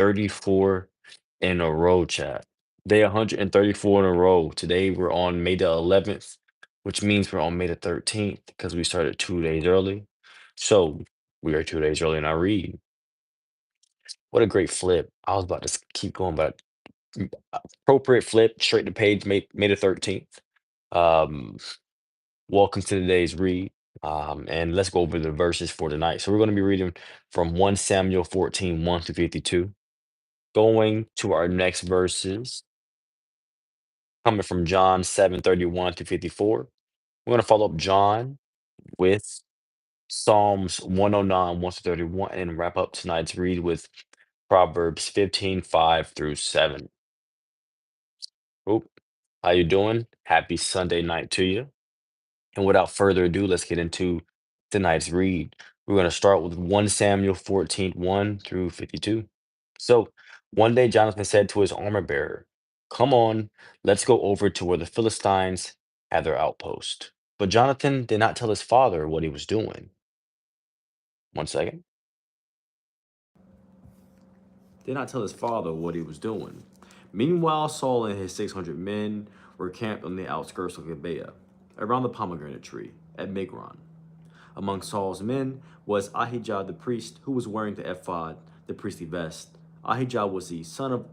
134 in a row, chat. Day 134 in a row. Today we're on May the 11th, which means we're on May the 13th because we started 2 days early. So we are 2 days early in our read. What a great flip. I was about to keep going, but appropriate flip, straight to page, May the 13th. Um, Welcome to today's read. And let's go over the verses for tonight. So we're going to be reading from 1 Samuel 14, 1 to 52. Going to our next verses, coming from John 7:31 to 54. We're going to follow up John with Psalms 109, 1 to 31, and wrap up tonight's read with Proverbs 15, 5 through 7. Oop, how you doing? Happy Sunday night to you. And without further ado, let's get into tonight's read. We're going to start with 1 Samuel 14, 1 through 52. So one day Jonathan said to his armor bearer, "Come on, let's go over to where the Philistines have their outpost." But Jonathan did not tell his father what he was doing. One second. Did not tell his father what he was doing. Meanwhile, Saul and his 600 men were camped on the outskirts of Gibeah, around the pomegranate tree at Migron. Among Saul's men was Ahijah the priest, who was wearing the ephod, the priestly vest. Ahijah was the son of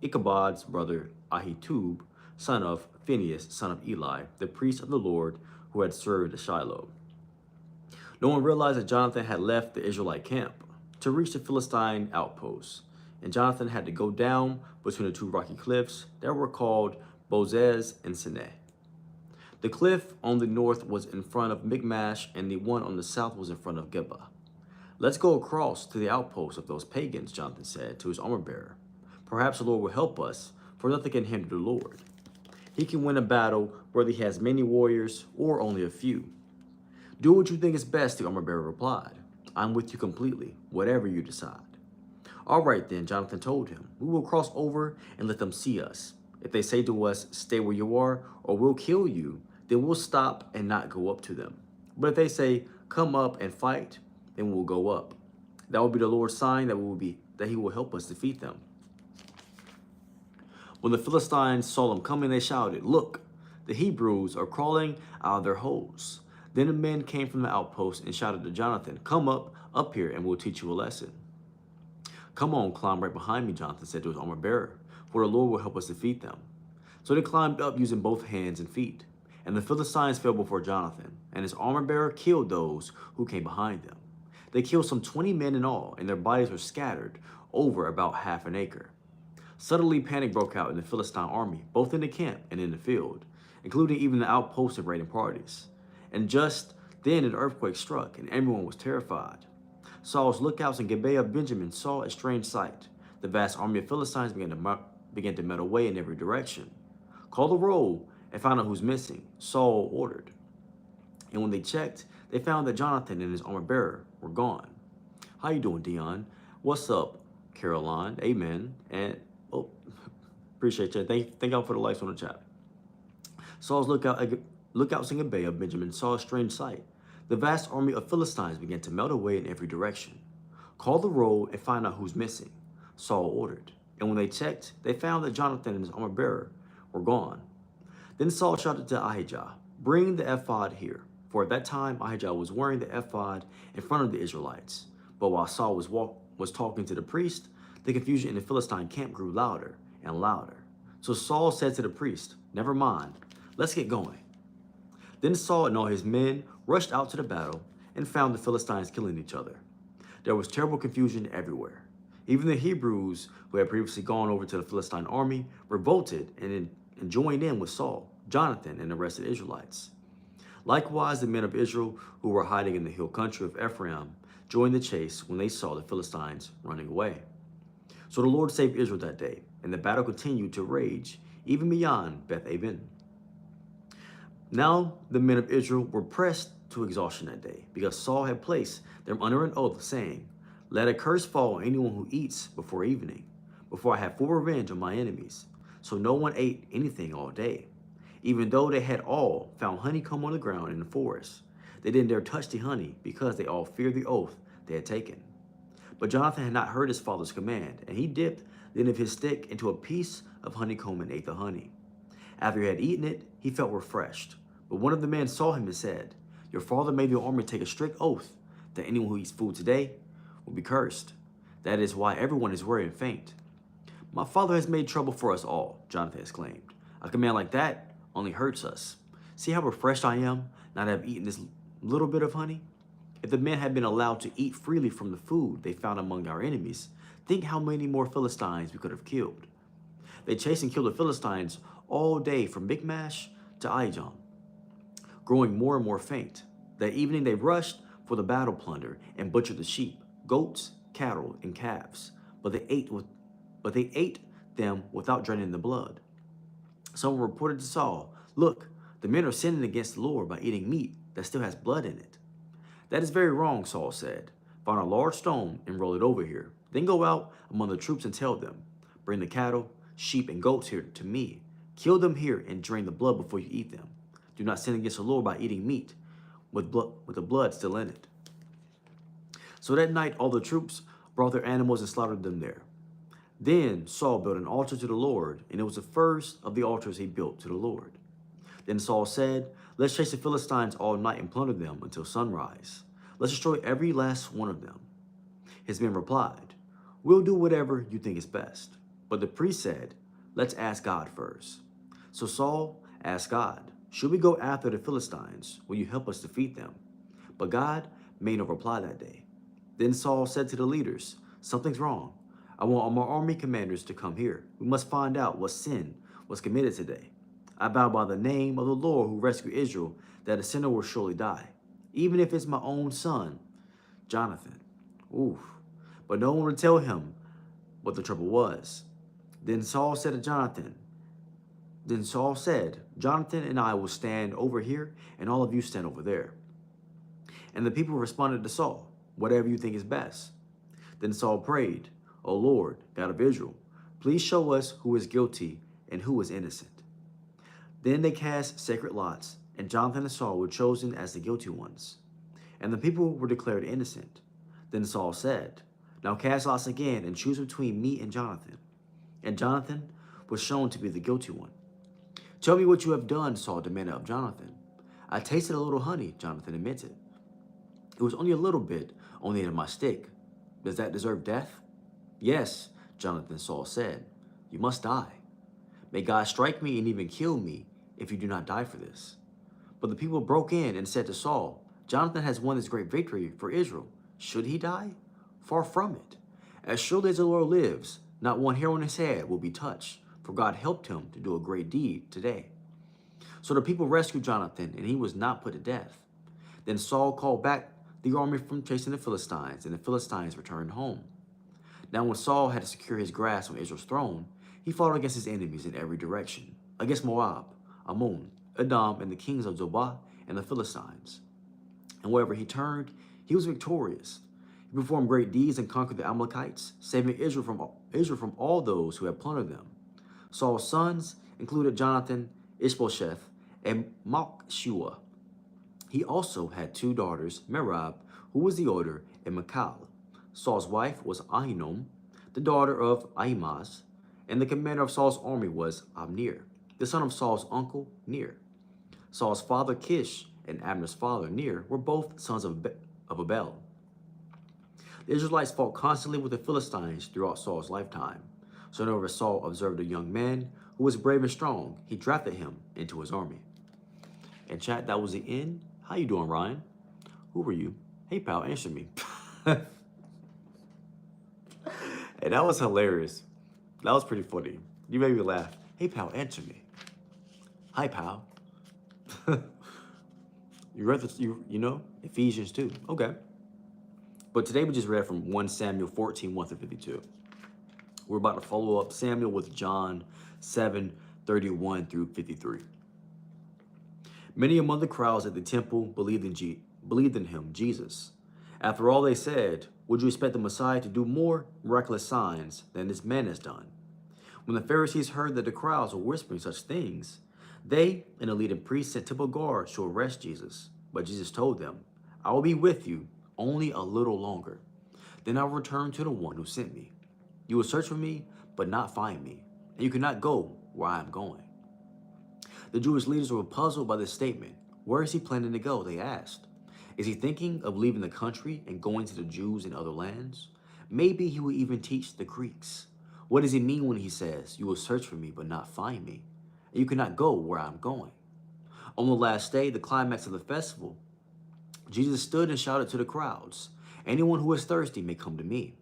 Ichabod's brother Ahitub, son of Phinehas, son of Eli, the priest of the Lord, who had served at Shiloh. No one realized that Jonathan had left the Israelite camp to reach the Philistine outposts, and Jonathan had to go down between the two rocky cliffs that were called Bozez and Seneh. The cliff on the north was in front of Michmash, and the one on the south was in front of Geba. "Let's go across to the outposts of those pagans," Jonathan said to his armor bearer. "Perhaps the Lord will help us, for nothing can hinder the Lord. He can win a battle whether he has many warriors or only a few." "Do what you think is best," the armor bearer replied. "I'm with you completely, whatever you decide." "All right then," Jonathan told him. "We will cross over and let them see us. If they say to us, 'Stay where you are, or we'll kill you,' then we'll stop and not go up to them. But if they say, 'Come up and fight,' then we'll go up. That will be the Lord's sign that he will help us defeat them." When the Philistines saw them coming, they shouted, "Look, the Hebrews are crawling out of their holes." Then the men came from the outpost and shouted to Jonathan, "Come up here, and we'll teach you a lesson." "Come on, climb right behind me," Jonathan said to his armor bearer, "for the Lord will help us defeat them." So they climbed up using both hands and feet. And the Philistines fell before Jonathan, and his armor bearer killed those who came behind them. They killed some 20 men in all, and their bodies were scattered over about half an acre. Suddenly, panic broke out in the Philistine army, both in the camp and in the field, including even the outposts of raiding parties. And just then an earthquake struck, and everyone was terrified. Saul's lookouts in Gibeah of Benjamin saw a strange sight. The vast army of Philistines began to melt away in every direction. "Call the roll and find out who's missing," Saul ordered. And when they checked, they found that Jonathan and his armor bearer were gone. "How you doing, Dion?" "What's up, Caroline?" "Amen." And, oh, appreciate you. Thank y'all for the likes on the chat. Saul's lookouts in Gibeah of Benjamin saw a strange sight. The vast army of Philistines began to melt away in every direction. "Call the roll and find out who's missing," Saul ordered. And when they checked, they found that Jonathan and his armor bearer were gone. Then Saul shouted to Ahijah, "Bring the ephod here." For at that time Ahijah was wearing the ephod in front of the Israelites. But while Saul was talking to the priest, the confusion in the Philistine camp grew louder and louder. So Saul said to the priest, "Never mind, let's get going." Then Saul and all his men rushed out to the battle and found the Philistines killing each other. There was terrible confusion everywhere. Even the Hebrews, who had previously gone over to the Philistine army, revolted and joined in with Saul, Jonathan, and the rest of the Israelites. Likewise, the men of Israel who were hiding in the hill country of Ephraim joined the chase when they saw the Philistines running away. So the Lord saved Israel that day, and the battle continued to rage even beyond Beth Aven. Now the men of Israel were pressed to exhaustion that day, because Saul had placed them under an oath, saying, "Let a curse fall on anyone who eats before evening, before I have full revenge on my enemies." So no one ate anything all day. Even though they had all found honeycomb on the ground in the forest, they didn't dare touch the honey because they all feared the oath they had taken. But Jonathan had not heard his father's command, and he dipped the end of his stick into a piece of honeycomb and ate the honey. After he had eaten it, he felt refreshed. But one of the men saw him and said, "Your father made your army take a strict oath that anyone who eats food today will be cursed. That is why everyone is worried and faint." "My father has made trouble for us all," Jonathan exclaimed. "A command like that only hurts us. See how refreshed I am, not to have eaten this little bit of honey? If the men had been allowed to eat freely from the food they found among our enemies, think how many more Philistines we could have killed." They chased and killed the Philistines all day from Michmash to Aijalon, growing more and more faint. That evening they rushed for the battle plunder and butchered the sheep, goats, cattle, and calves. But they ate them without draining the blood. Someone reported to Saul, "Look, the men are sinning against the Lord by eating meat that still has blood in it." "That is very wrong," Saul said. "Find a large stone and roll it over here. Then go out among the troops and tell them, 'Bring the cattle, sheep, and goats here to me. Kill them here and drain the blood before you eat them. Do not sin against the Lord by eating meat with the blood still in it.'" So that night all the troops brought their animals and slaughtered them there. Then Saul built an altar to the Lord, and it was the first of the altars he built to the Lord. Then Saul said, "Let's chase the Philistines all night and plunder them until sunrise. Let's destroy every last one of them." His men replied, "We'll do whatever you think is best." But the priest said, "Let's ask God first." So Saul asked God, "Should we go after the Philistines? Will you help us defeat them?" But God made no reply that day. Then Saul said to the leaders, "Something's wrong. I want all my army commanders to come here. We must find out what sin was committed today. I vow by the name of the Lord who rescued Israel that a sinner will surely die, even if it's my own son, Jonathan." Oof. But no one would tell him what the trouble was. Then Saul said, "Jonathan and I will stand over here, and all of you stand over there." And the people responded to Saul, "Whatever you think is best." Then Saul prayed, "O Lord, God of Israel, please show us who is guilty and who is innocent." Then they cast sacred lots, and Jonathan and Saul were chosen as the guilty ones, and the people were declared innocent. Then Saul said, "Now cast lots again and choose between me and Jonathan." And Jonathan was shown to be the guilty one. "Tell me what you have done," Saul demanded of Jonathan. "I tasted a little honey," Jonathan admitted. "It was only a little bit on the end of my stick. Does that deserve death?" "Yes," Jonathan, Saul said. "You must die. May God strike me and even kill me if you do not die for this." But the people broke in and said to Saul, "Jonathan has won this great victory for Israel. Should he die? Far from it. As surely as the Lord lives, not one hair on his head will be touched, for God helped him to do a great deed today." So the people rescued Jonathan, and he was not put to death. Then Saul called back the army from chasing the Philistines, and the Philistines returned home. Now when Saul had to secure his grasp on Israel's throne, he fought against his enemies in every direction, against Moab, Ammon, Edom, and the kings of Zobah and the Philistines. And wherever he turned, he was victorious. He performed great deeds and conquered the Amalekites, saving Israel from all those who had plundered them. Saul's sons included Jonathan, Ishbosheth, and Malchishua. He also had two daughters, Merab, who was the older, and Michal. Saul's wife was Ahinoam, the daughter of Ahimaaz, and the commander of Saul's army was Abner, the son of Saul's uncle, Ner. Saul's father, Kish, and Abner's father, Ner, were both sons of Abel. The Israelites fought constantly with the Philistines throughout Saul's lifetime. So whenever Saul observed a young man who was brave and strong, he drafted him into his army. And chat, that was the end. How you doing, Ryan? Who were you? Hey, pal, answer me. And that was hilarious. That was pretty funny. You made me laugh. Hey, pal, answer me. Hi, pal. You read you know, Ephesians 2. Okay. But today we just read from 1 Samuel 14, 1 through 52. We're about to follow up Samuel with John 7, 31 through 53. Many among the crowds at the temple believed in him, Jesus. After all, they said, "Would you expect the Messiah to do more miraculous signs than this man has done?" When the Pharisees heard that the crowds were whispering such things, they and the leading priests sent temple guards to arrest Jesus. But Jesus told them, "I will be with you only a little longer. Then I will return to the one who sent me. You will search for me, but not find me, and you cannot go where I am going. The Jewish leaders were puzzled by this statement. Where is he planning to go? They asked. Is he thinking of leaving the country and going to the Jews in other lands? Maybe he will even teach the Greeks. What does he mean when he says, you will search for me but not find me, and you cannot go where I am going? On the last day, the climax of the festival, Jesus stood and shouted to the crowds, anyone who is thirsty may come to me.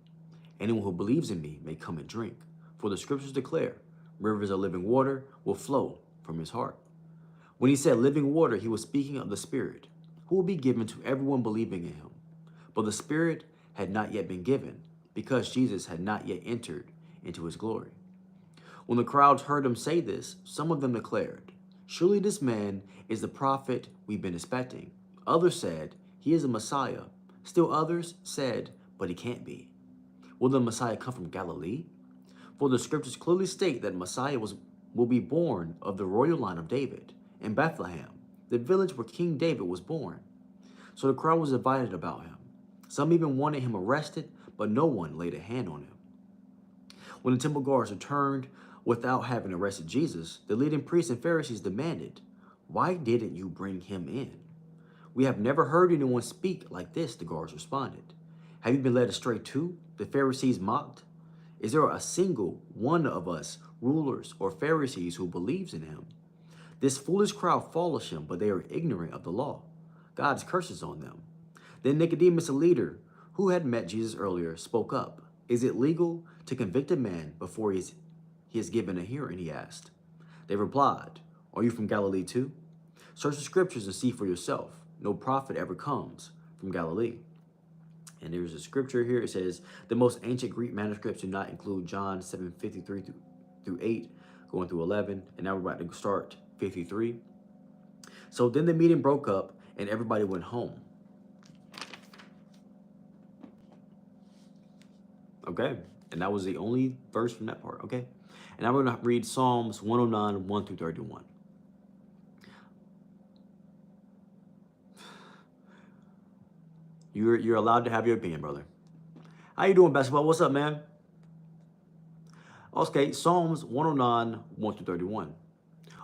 Anyone who believes in me may come and drink. For the scriptures declare, rivers of living water will flow from his heart. When he said living water, he was speaking of the Spirit, who will be given to everyone believing in him. But the Spirit had not yet been given, because Jesus had not yet entered into his glory. When the crowds heard him say this, some of them declared, surely this man is the prophet we've been expecting. Others said, he is the Messiah. Still others said, but he can't be. Will the Messiah come from Galilee? For the scriptures clearly state that Messiah will be born of the royal line of David in Bethlehem, the village where King David was born. So the crowd was divided about him. Some even wanted him arrested, but no one laid a hand on him. When the temple guards returned without having arrested Jesus, the leading priests and Pharisees demanded, why didn't you bring him in? We have never heard anyone speak like this, the guards responded. Have you been led astray too? The Pharisees mocked. Is there a single one of us, rulers or Pharisees, who believes in him? This foolish crowd follows him, but they are ignorant of the law. God's curses on them. Then Nicodemus, a leader who had met Jesus earlier, spoke up. Is it legal to convict a man before he is given a hearing? He asked. They replied, are you from Galilee too? Search the scriptures and see for yourself. No prophet ever comes from Galilee. And there's a scripture here. It says, the most ancient Greek manuscripts do not include John 7:53 through 8, going through 11. And now we're about to start 53. So then the meeting broke up and everybody went home. Okay. And that was the only verse from that part. Okay. And now we're going to read Psalms 109, 1 through 31. You're allowed to have your opinion, brother. How you doing, basketball? What's up, man? Okay, Psalms 109, 1 through 31.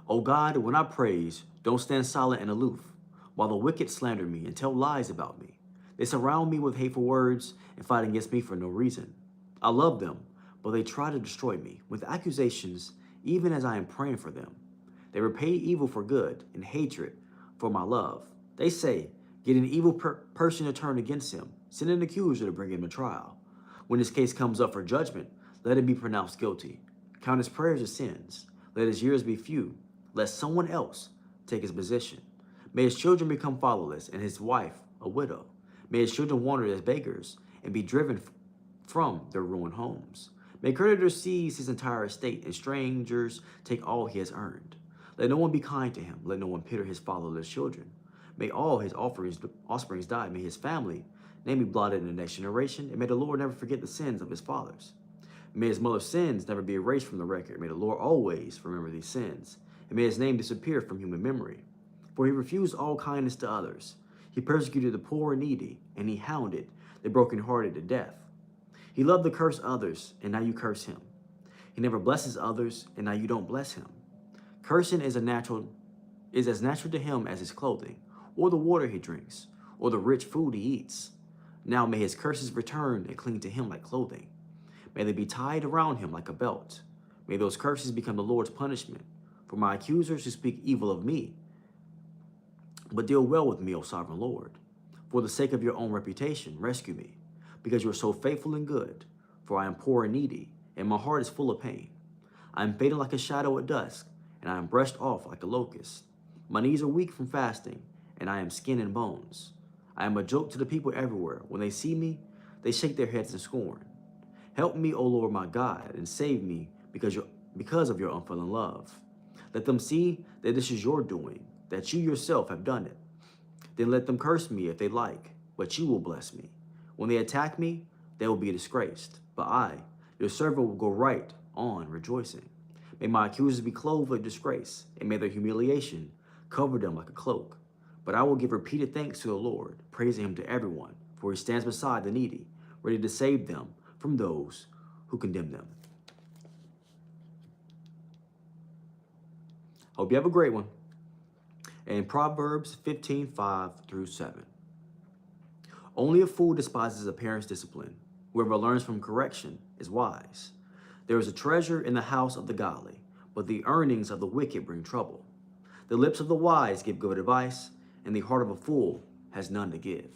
O God, when I praise, don't stand silent and aloof, while the wicked slander me and tell lies about me. They surround me with hateful words and fight against me for no reason. I love them, but they try to destroy me with accusations, even as I am praying for them. They repay evil for good and hatred for my love. They say, get an evil person to turn against him. Send an accuser to bring him to trial. When his case comes up for judgment, let him be pronounced guilty. Count his prayers as sins. Let his years be few. Let someone else take his position. May his children become fatherless and his wife a widow. May his children wander as beggars and be driven from their ruined homes. May creditors seize his entire estate and strangers take all he has earned. Let no one be kind to him. Let no one pity his fatherless children. May all his offsprings die. May his family name be blotted in the next generation. And may the Lord never forget the sins of his fathers. May his mother's sins never be erased from the record. May the Lord always remember these sins. And may his name disappear from human memory. For he refused all kindness to others. He persecuted the poor and needy, and he hounded the brokenhearted to death. He loved to curse others, and now you curse him. He never blesses others, and now you don't bless him. Cursing is as natural to him as his clothing, or the water he drinks, or the rich food he eats. Now may his curses return and cling to him like clothing. May they be tied around him like a belt. May those curses become the Lord's punishment for my accusers who speak evil of me. But deal well with me, O sovereign Lord. For the sake of your own reputation, rescue me, because you are so faithful and good. For I am poor and needy, and my heart is full of pain. I am fading like a shadow at dusk, and I am brushed off like a locust. My knees are weak from fasting, and I am skin and bones. I am a joke to the people everywhere. When they see me, they shake their heads in scorn. Help me, O Lord my God, and save me because of your unfailing love. Let them see that this is your doing, that you yourself have done it. Then let them curse me if they like, but you will bless me. When they attack me, they will be disgraced. But I, your servant, will go right on rejoicing. May my accusers be clothed with disgrace, and may their humiliation cover them like a cloak. But I will give repeated thanks to the Lord, praising him to everyone, for he stands beside the needy, ready to save them from those who condemn them. Hope you have a great one. And Proverbs 15:5-7. Only a fool despises a parent's discipline. Whoever learns from correction is wise. There is a treasure in the house of the godly, but the earnings of the wicked bring trouble. The lips of the wise give good advice, and the heart of a fool has none to give.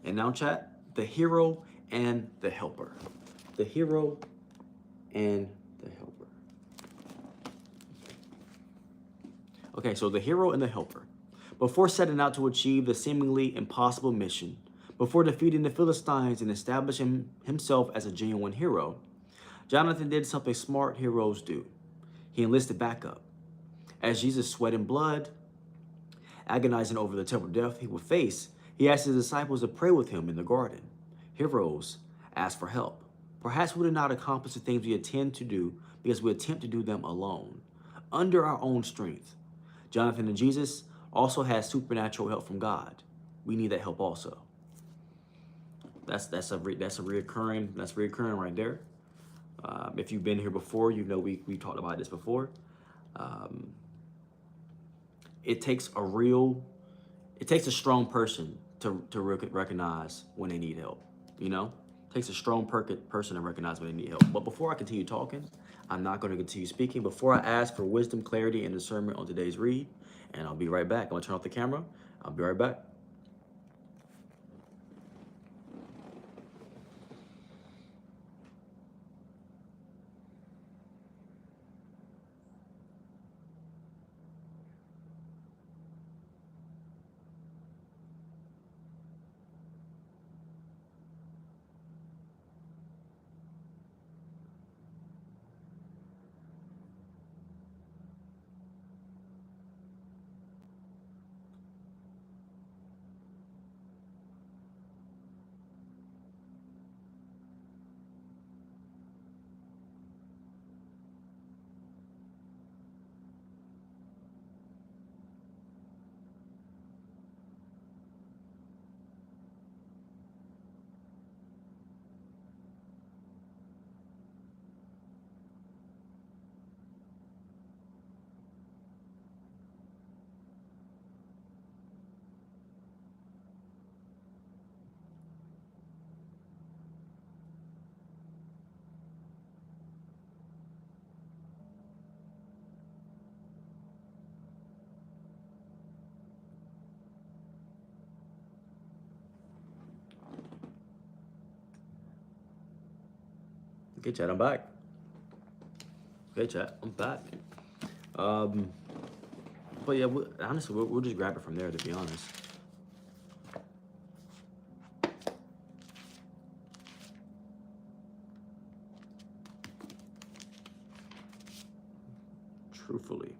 And now, chat, the hero and the helper. The hero and the helper. Okay, so the hero and the helper. Before setting out to achieve the seemingly impossible mission, before defeating the Philistines and establishing himself as a genuine hero, Jonathan did something smart heroes do. He enlisted backup. As Jesus sweat and blood, agonizing over the terrible death he would face, he asked his disciples to pray with him in the garden. Heroes ask for help. Perhaps we do not accomplish the things we intend to do because we attempt to do them alone, under our own strength. Jonathan and Jesus also had supernatural help from God. We need that help also. That's reoccurring right there. If you've been here before, you know we talked about this before. It takes a strong person to recognize when they need help. You know, it takes a strong person to recognize when they need help. But before I continue talking, I'm not going to continue speaking. Before I ask for wisdom, clarity, and discernment on today's read, and I'll be right back. I'm gonna turn off the camera. I'll be right back. Okay, chat, I'm back. Okay, chat, I'm back. But yeah, honestly, we'll just grab it from there, to be honest. Truthfully.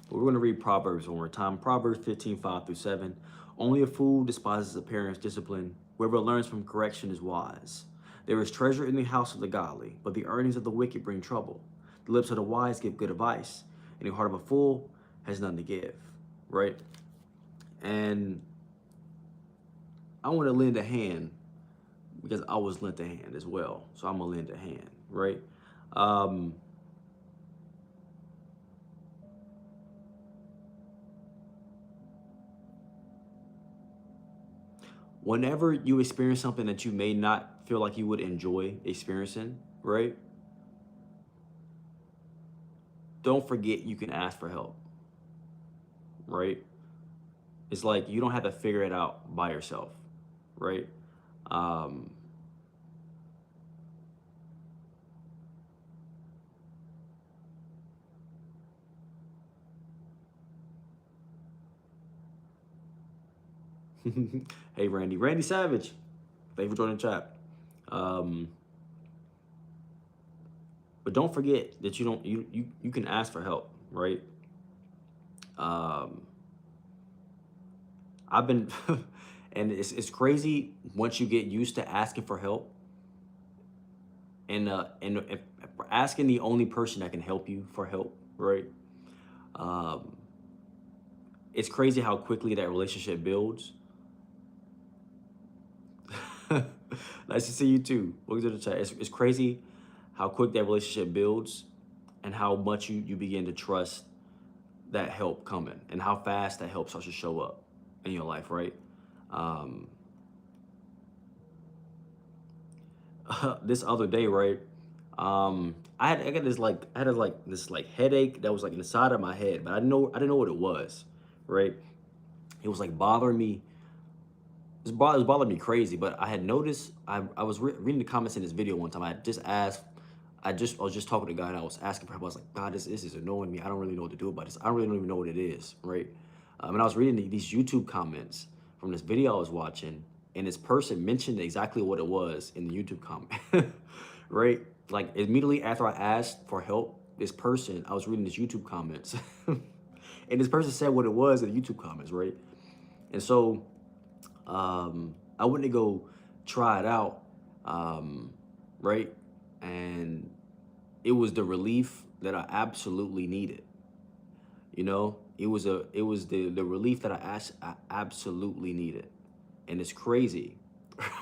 But we're going to read Proverbs one more time. Proverbs 15:5-7. Only a fool despises a parent's discipline. Whoever learns from correction is wise. There is treasure in the house of the godly, but the earnings of the wicked bring trouble. The lips of the wise give good advice, and the heart of a fool has none to give. Right? And I want to lend a hand because I was lent a hand as well. So I'm going to lend a hand. Right? Whenever you experience something that you may not feel like you would enjoy experiencing, right? Don't forget you can ask for help, right? It's like you don't have to figure it out by yourself, right? Hey, Randy Savage, thank you for joining the chat. But don't forget that you can ask for help, right? I've been, and it's crazy once you get used to asking for help, and if asking the only person that can help you for help, right? It's crazy how quickly that relationship builds. Nice to see you too. Welcome to the chat. It's crazy how quick that relationship builds and how much you begin to trust that help coming and how fast that help starts to show up in your life, right? Um, this other day, right? I got this like I had like this like headache that was like inside of my head, but I didn't know what it was, right? It was like bothering me. It was bothering me crazy, but I had noticed I was reading the comments in this video one time. I just asked, I was just talking to God and I was asking for help. I was like, God, this is annoying me. I don't really know what to do about this. I really don't even know what it is, right? And I was reading these YouTube comments from this video I was watching, and this person mentioned exactly what it was in the YouTube comment, right? Like immediately after I asked for help, this person, I was reading this YouTube comments, and this person said what it was in the YouTube comments, right? And so I went to go try it out, right? And it was the relief that I absolutely needed. You know, it was the relief that I absolutely needed, and it's crazy,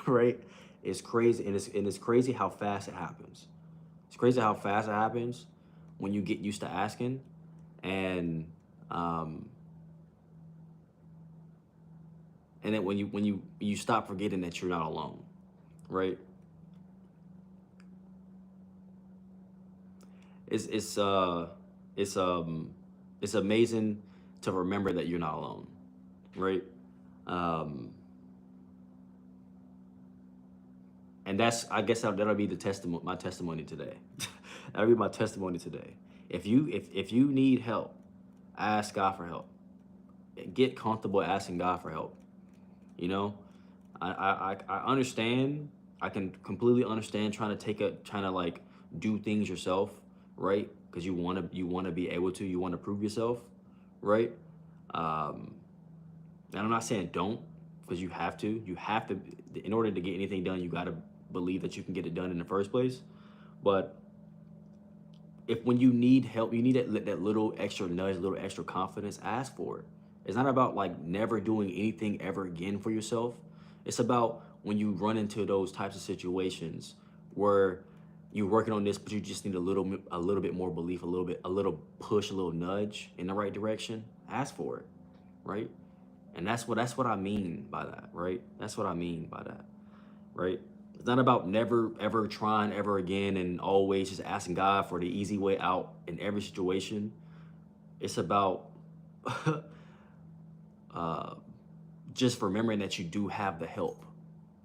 right? It's crazy, and it's crazy how fast it happens. It's crazy how fast it happens when you get used to asking, and um, and then when you stop forgetting that you're not alone, right? It's it's uh it's it's amazing to remember that you're not alone, right? Um, and that's I guess that'll be the testimony my testimony today. That'll be my testimony today. If you need help, ask God for help. Get comfortable asking God for help. You know, I understand. I can completely understand trying to like do things yourself, right? Because you want to be able to, you want to prove yourself, right? Um, and I'm not saying don't, because you have to. You have to, in order to get anything done, you got to believe that you can get it done in the first place. But if when you need help, you need that little extra nudge, little extra confidence, ask for it. It's not about like never doing anything ever again for yourself. It's about when you run into those types of situations where you're working on this, but you just need a little bit more belief, a little push, a little nudge in the right direction. Ask for it, right? And that's what I mean by that, right? That's what I mean by that, right? It's not about never ever trying ever again and always just asking God for the easy way out in every situation. It's about uh, just remembering that you do have the help.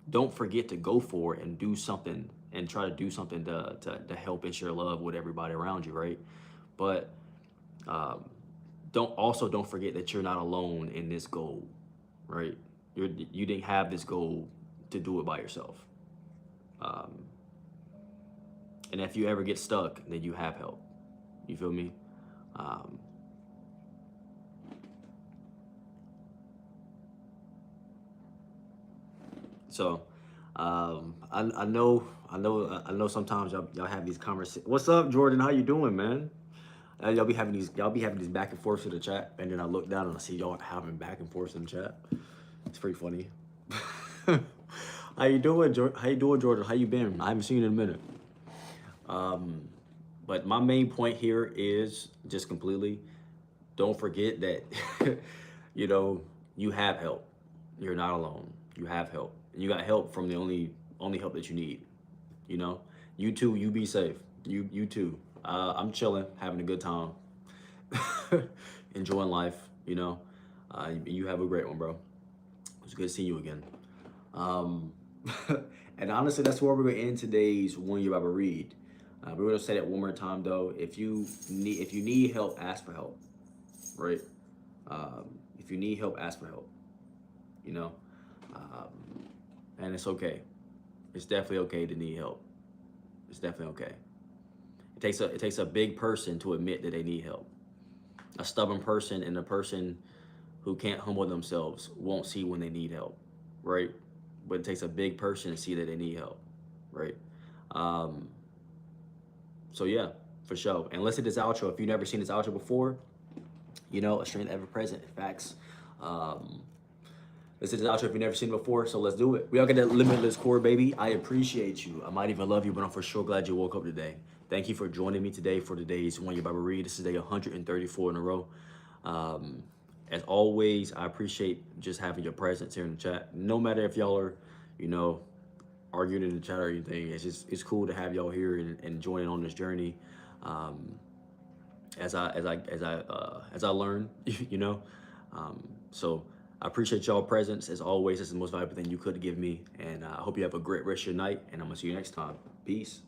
Don't forget to go for it and do something and try to do something to help and share love with everybody around you, right? But um, don't forget that you're not alone in this goal, right? You didn't have this goal to do it by yourself. Um, and if you ever get stuck, then you have help. You feel me? Um, so I know. Sometimes y'all have these conversations. What's up, Jordan? How you doing, man? Y'all be having these back and forths in the chat, and then I look down and I see y'all having back and forths in the chat. It's pretty funny. How you doing, Jordan? How you doing, Jordan? How you been? I haven't seen you in a minute. But my main point here is just completely don't forget that you know you have help. You're not alone. You have help. And you got help from the only help that you need. You know, you too. You be safe. You too. I'm chilling, having a good time, enjoying life. You know, you have a great one, bro. It was good seeing you again. Um, and honestly, that's where we're gonna end today's One Year Bible Read. We're gonna say that one more time though. If you need help, ask for help. Right? If you need help, ask for help. You know, and it's okay. It's definitely okay to need help. It's definitely okay. It takes a big person to admit that they need help. A stubborn person and a person who can't humble themselves won't see when they need help, right? But it takes a big person to see that they need help, right? Um, so yeah, for sure. And listen to this outro. If you've never seen this outro before, you know, a strength ever present. Facts. Um, This is the outro if you've never seen it before, so let's do it. We all get that limitless core, baby. I appreciate you. I might even love you, but I'm for sure glad you woke up today. Thank you for joining me today for today's One Year Bible Read. This is day 134 in a row. As always, I appreciate just having your presence here in the chat. No matter if y'all are, you know, arguing in the chat or anything, it's cool to have y'all here and joining on this journey. As I learn, you know. So I appreciate y'all presence as always. This is the most valuable thing you could give me, and I hope you have a great rest of your night. And I'm gonna see you next time. Peace.